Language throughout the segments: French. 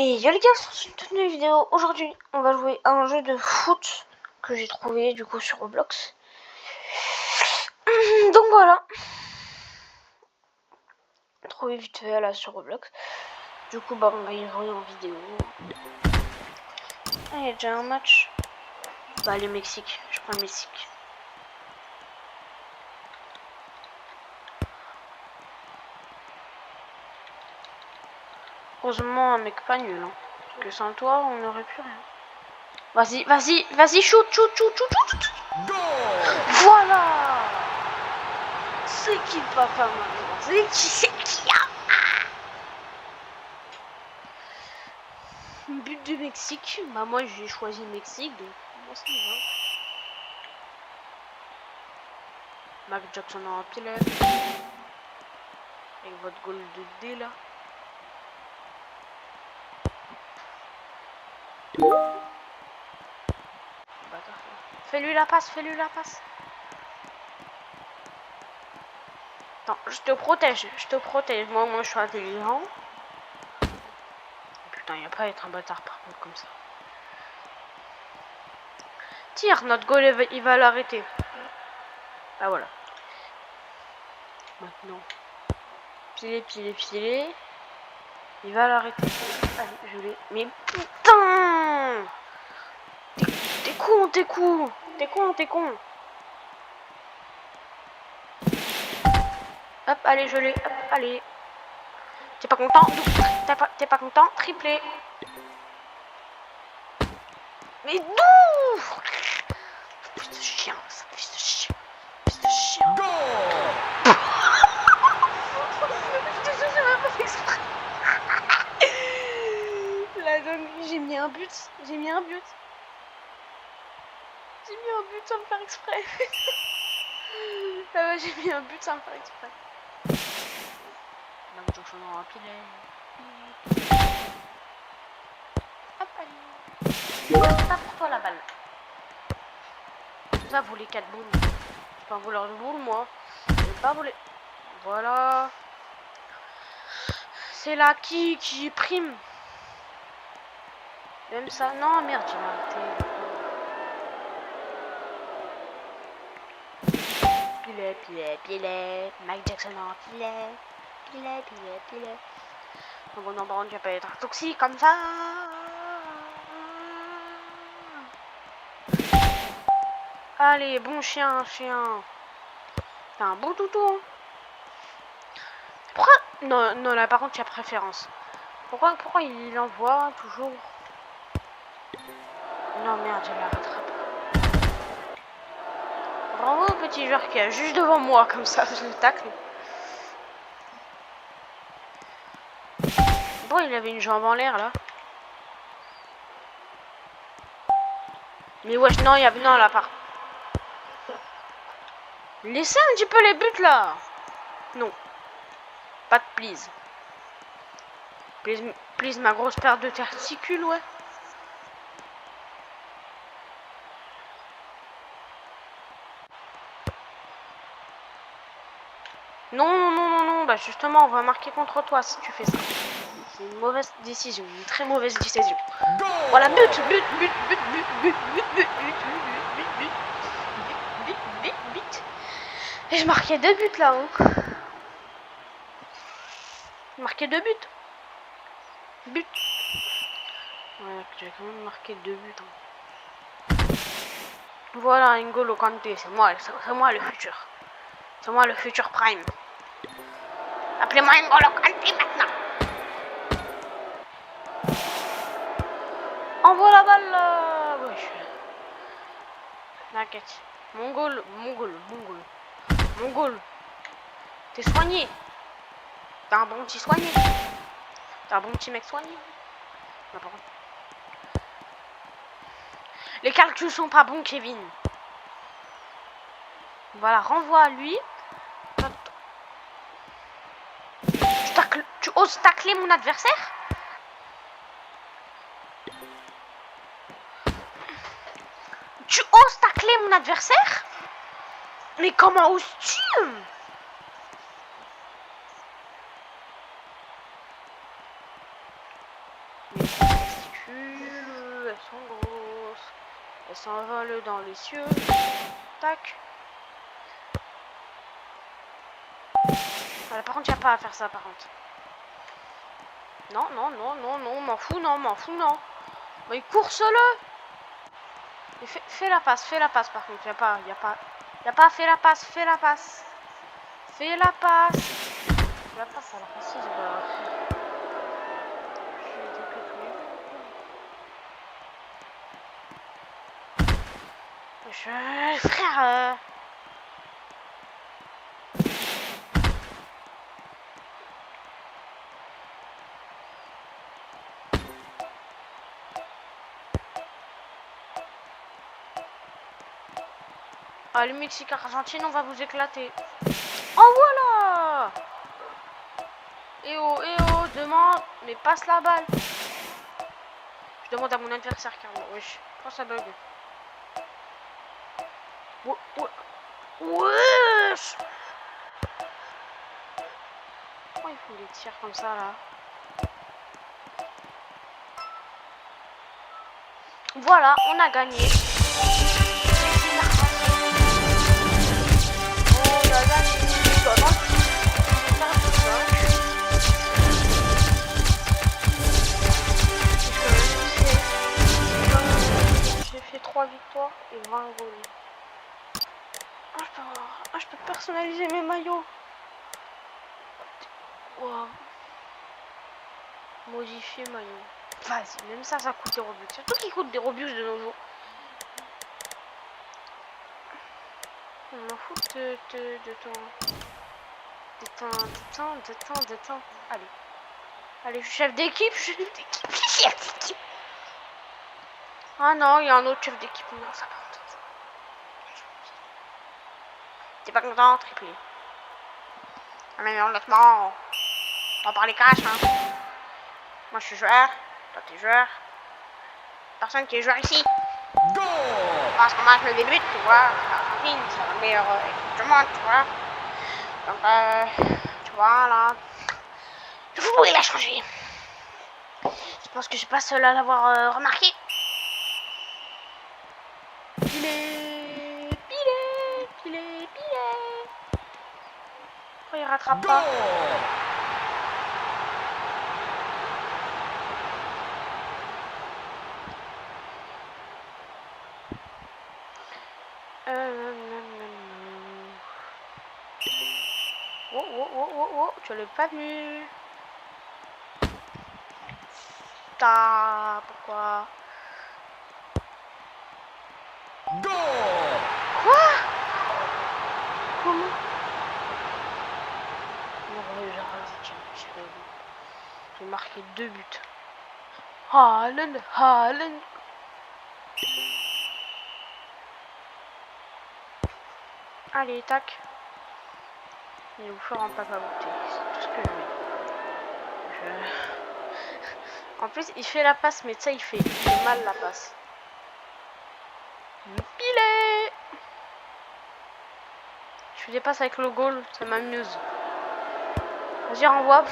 Et yo les gars, c'est une toute nouvelle vidéo. Aujourd'hui, on va jouer à un jeu de foot que j'ai trouvé du coup sur Roblox. Donc voilà. Trouvé vite fait là sur Roblox. Du coup, bah on va y jouer en vidéo. Ah, il y a déjà un match. Bah le Mexique, je prends le Mexique. Heureusement un mec pas nul, hein. Parce que sans toi, on n'aurait plus rien. Vas-y, vas-y, vas-y, shoot. Voilà. C'est qui le papa maintenant? C'est qui a but du Mexique? Bah moi j'ai choisi le Mexique, donc moi ça me va. Mac Jackson en pilote. Avec votre goal de D là. Fais-lui la passe, Attends, je te protège. Moi je suis intelligent. Putain, il n'y a pas à être un bâtard par contre comme ça. Tire, notre goal il va l'arrêter. Ah voilà. Maintenant. Piler. Il va l'arrêter. Allez, je l'ai. Mais putain! T'es con. Hop, allez, je l'ai. Hop, allez. T'es pas content? T'es pas content? Triplé. Mais d'où? Fils de chien, ça, fils de chien. La dinguerie, j'ai mis un but sans me faire exprès. J'ai mis un but sans me faire exprès. Donc je suis en pilet. Hop, allez. C'est pas pour toi la balle. Ça voler 4 boules. Je suis pas un voleur de boules moi. Je vais pas voler. Voilà. C'est là qui prime. Même ça. Non merde, j'ai arrêté. Pilet. Mike Jackson en pilet. Donc on en tu vas pas être toxique comme ça. Allez, bon chien. T'as un bon toutou. Pourquoi? Non, là par contre il y a préférence. Pourquoi il envoie toujours? Non merde, je la rattrape. Bravo au petit joueur qui est juste devant moi, comme ça, je le tacle. Bon, il avait une jambe en l'air là. Mais wesh, non, il y avait. Non, là, par. Laissez un petit peu les buts là. Non. Pas de please. Please, ma grosse paire de testicules, ouais. Non, bah justement, on va marquer contre toi si tu fais ça. C'est une mauvaise décision, une très mauvaise décision. Voilà, but. Et je marquais 2 buts là, hein. Je marquais 2 buts. Ouais, j'ai quand même marqué 2 buts. Hein. Voilà, N'Golo Kanté, c'est moi le futur. C'est moi le futur prime. Appelez-moi N'Golo Kanté maintenant. Envoie la balle là. Wesh. T'inquiète. Mongol. T'es soigné. T'es un bon petit soigné. T'es un bon petit mec soigné. Non, par contre. Les calculs sont pas bons, Kevin. Voilà, renvoie à lui. Tu oses tacler mon adversaire? Tu oses tacler mon adversaire? Mais comment oses-tu? Mes testicules, elles sont grosses. Elles s'envolent dans les cieux. Tac. Voilà, par contre, il n'y a pas à faire ça, par contre. Non, non, non, non, non, m'en fous, non, m'en fous, non. Mais course-le. Fais la passe, par contre. Y a pas, fais la passe. Fais la passe. Fais la passe à la précise, voilà. Frère. Ah, le Mexique Argentine, on va vous éclater. Oh voilà. Eh oh, demande, mais passe la balle. Je demande à mon adversaire carrément. Wesh, oh ça bug. Wesh. Pourquoi ils font des tirs comme ça là? Voilà, on a gagné. J'ai fait 3 victoires et 20 goals. Je peux personnaliser mes maillots. Wow. Modifier maillot. Vas-y, même ça coûte des Robux. Surtout qu'il coûte des Robux de nos jours. On m'en fout de temps. Allez, je suis chef d'équipe, Ah non, il y a un autre chef d'équipe. Non, ça va. T'es pas content, triplé. Ah mais honnêtement, on va parler cash, hein. Moi je suis joueur, toi t'es joueur. Personne qui est joueur ici. Go! Parce qu'on marque le début, tu vois. L'Argentine, c'est la meilleure équipe du monde, tu vois. Donc, tu vois, là. Le football, il a changé. Je pense que je suis pas seule à l'avoir remarqué. Pilé. Pourquoi il rattrape pas? Oh, tu l'as pas vu. Pourquoi? Go! Quoi? Comment? J'ai marqué 2 buts. Haaland. Allez, tac. Il va vous faire un papa bouté. C'est tout ce que je veux. En plus, il fait la passe, mais ça, il fait mal la passe. Pilé. Je fais des passes avec le goal, ça m'amuse. Vas-y, renvoie.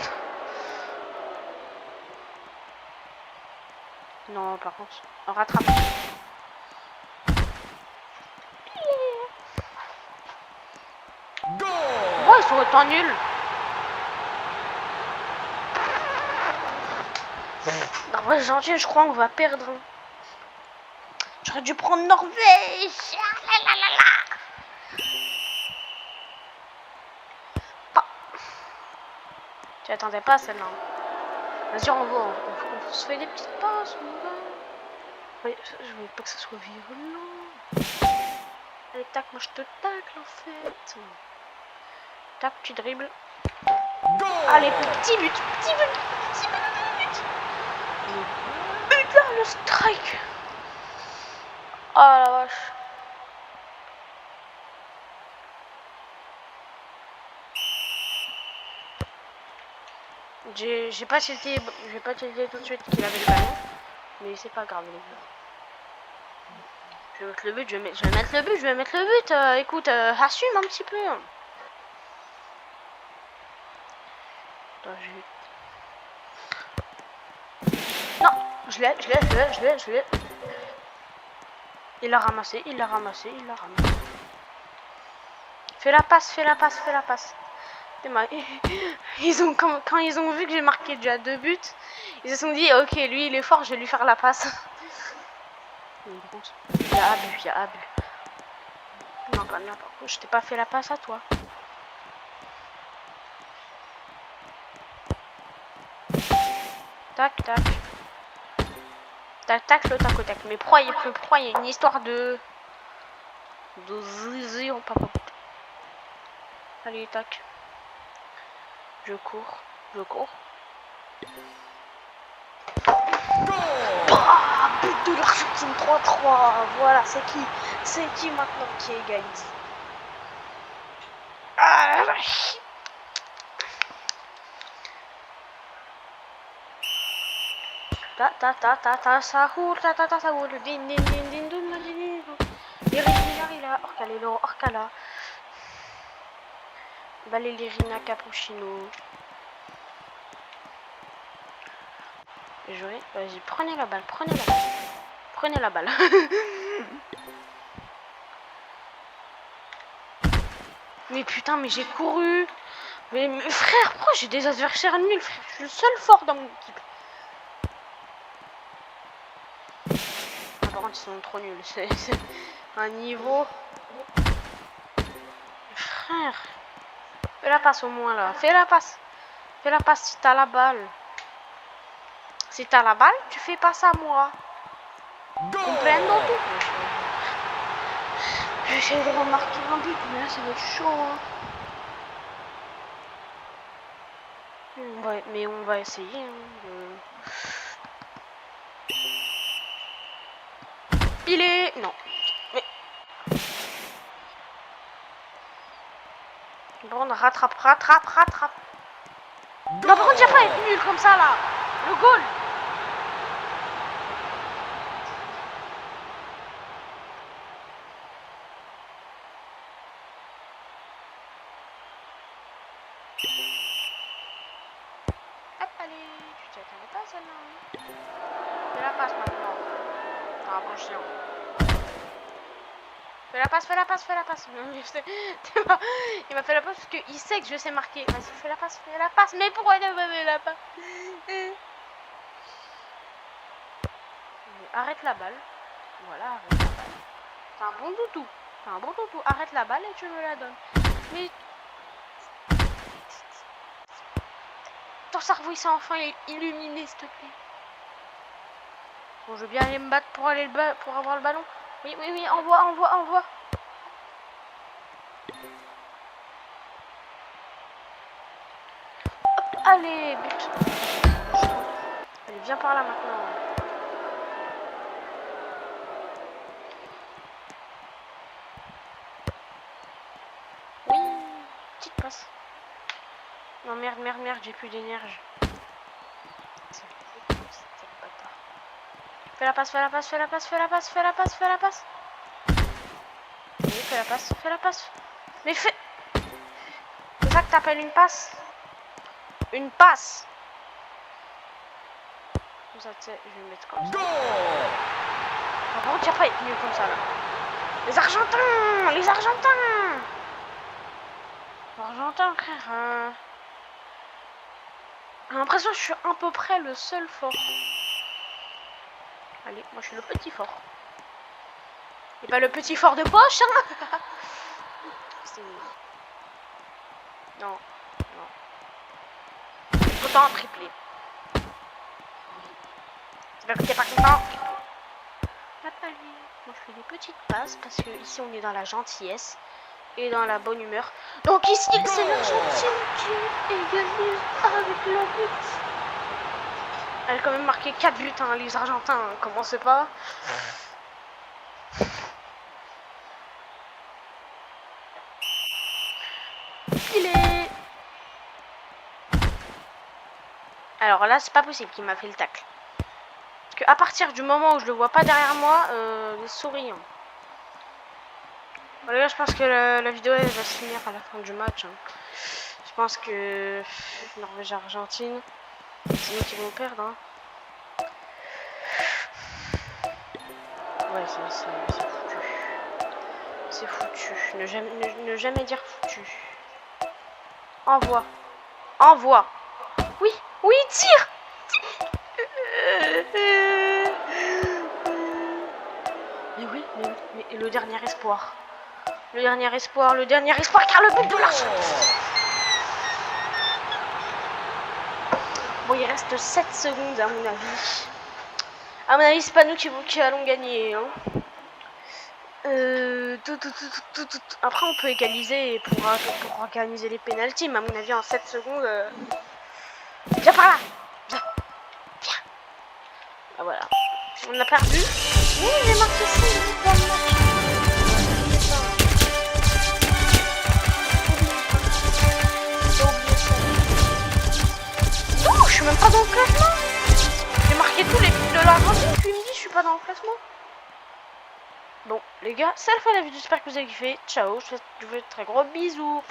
Non, par contre, on rattrape. Oh, ils sont autant nuls. Non, ouais, gentil, je crois qu'on va perdre. J'aurais dû prendre Norvège. Oh. Tu attendais pas celle-là. Vas-y, on se fait des petites passes, mon gars. Ouais, je voulais pas que ça soit virulent. Allez, tac, moi je te tacle en fait. Tac, tu dribbles. Allez, petit but. Le but là, le strike. Oh la vache. J'ai pas tilté tout de suite qu'il avait le ballon. Mais c'est pas grave les gars. Je vais mettre le but, je vais mettre le but. Écoute, assume un petit peu. Attends, non, Je l'ai. Il l'a ramassé, il l'a ramassé. Fais la passe. Quand ils ont vu que j'ai marqué déjà 2 buts, ils se sont dit ok, lui il est fort, je vais lui faire la passe. Il y a abus. Non, par contre, je t'ai pas fait la passe à toi. Tac, le tac au tac. Mais pourquoi il y a une histoire de zizi en papa. Allez, tac. Je cours. Ah, but de l'Argentine 3-3. Voilà, c'est qui maintenant qui égalise? Ah, ça roule, ça roule. Din. Orcala. Ballerina Cappuccino. Jouer. Vas-y, prenez la balle. Mais putain, mais j'ai couru. Mais frère, pourquoi j'ai des adversaires nuls, frère? Je suis le seul fort dans mon équipe. Ah, par contre, ils sont trop nuls. C'est un niveau. Frère. Fais la passe au moins là. Fais la passe si t'as la balle. Si t'as la balle, tu fais passe à moi. Comprends tout. J'essaie de remarquer un but, mais là ça va être chaud. Hein. Ouais, mais on va essayer. Hein, Il est... Non. Mais... Bon, rattrape. Non, par contre, j'ai pas être nul comme ça là. Le goal. Hop, allez. Tu t'y attendais pas celle-là. Fais la passe maintenant. Ah, bon chien. Fais la passe. Il m'a fait la passe parce qu'il sait que je sais marquer. Vas-y, fais la passe. Mais pourquoi tu me fais la passe? Arrête la balle. Voilà, arrête la balle. C'est un bon toutou. Arrête la balle et tu me la donnes. Mais... Ton cerveau, il s'est enfin illuminé, s'il te plaît. Bon, je veux bien aller me battre pour avoir le ballon. Oui, envoie. Hop, allez, but. Allez, viens par là maintenant. Oui, petite passe. Non, merde, j'ai plus d'énergie. Fais la passe. Oui, fais la passe. Mais fais... C'est ça que t'appelles une passe? Une passe. Comme ça, tu sais, je vais me mettre comme ça. Par contre, il n'y a pas être mieux comme ça, là. Les Argentins. Argentins, frère. J'ai l'impression que je suis à peu près le seul fort. Allez, moi je suis le petit fort. Et pas le petit fort de poche, hein. Non. Autant un triplé. T'es pas content? Allez. Moi je fais des petites passes parce que ici on est dans la gentillesse et dans la bonne humeur. Donc ici c'est l'Argentine qui égalise avec le but. Elle a quand même marqué 4 buts, hein, les Argentins, hein, commencez pas. Il est... Alors là, c'est pas possible qu'il m'a fait le tacle. Parce qu'à partir du moment où je le vois pas derrière moi, il est souriant. Bon, les gars, je pense que la vidéo elle va se finir à la fin du match. Hein. Je pense que Norvège-Argentine, c'est nous qui vont perdre. Hein. Ouais, c'est foutu. C'est foutu. Ne jamais dire foutu. Envoie. Envoie. Oui, oui, tire. Mais oui, mais le dernier espoir. Le dernier espoir, car le but de la chance. Bon, il reste 7 secondes à mon avis. À mon avis, c'est pas nous qui allons gagner. Hein. Après, on peut égaliser pour organiser les pénaltys, mais à mon avis, en 7 secondes... Viens par là. Viens. Ah, voilà. On a perdu. Mais j'ai marqué 6 buts dans le match. Non, je suis même pas dans le classement. J'ai marqué tous les buts de l'Argentine, puis il me dit je suis pas dans le classement. Bon, les gars, c'est la fin de la vidéo. J'espère que vous avez kiffé. Ciao, je vous fais de très gros bisous.